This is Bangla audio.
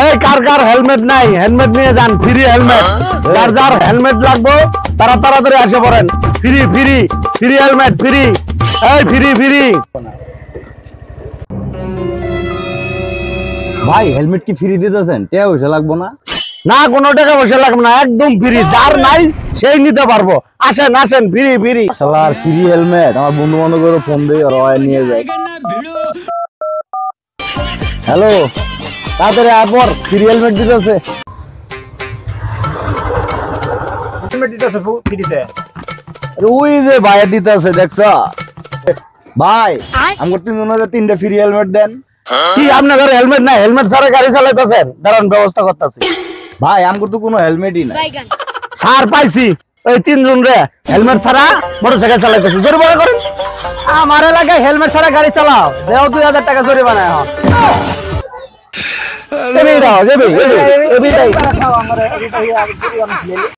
এই কার কার হেলমেট নাই হেলমেট নিয়ে যান ফ্রি হেলমেট যার যার হেলমেট লাগবে তারা তাড়াতাড়ি আসে পড়েন free free free helmet free এই ফ্রি ফ্রি ভাই হেলমেট কি ফ্রি দিতেছেন টাকা পয়সা লাগবো না না কোনো টাকা পয়সা লাগবে না একদম ফ্রি যার নাই সেই নিতে পারবো আসেন আসেন ফ্রি ফ্রি শালার ফ্রি হেলমেট আমার বন্ধু বান্ধবের ফোন দিয়ে আর নিয়ে যায় হ্যালো তাড়াতাড়ি আপর ফ্রি হেলমেট দিতেছে হেলমেট দিতেছে ফ্রিতে ওই যে ভাইয়া দিতেছে দেখছো ভাই আমার 3,000 ফ্রি হেলমেট দেন কি আপনার ঘরে হেলমেট নাই হেলমেট ছাড়া গাড়ি চালাইতেছেন দাঁড়ান ব্যবস্থা করতেছি ভাই আমার তো কোনো হেলমেটই নাই সার পাইছি ওই তিনজন রে হেলমেট ছাড়া মোটরসাইকেল চালাইতেছে জরিমানা করেন আমার এলাকায় হেলমেট ছাড়া গাড়ি চালাও দেও 2,000 টাকা জরিমানা এখন এবি দাও এবি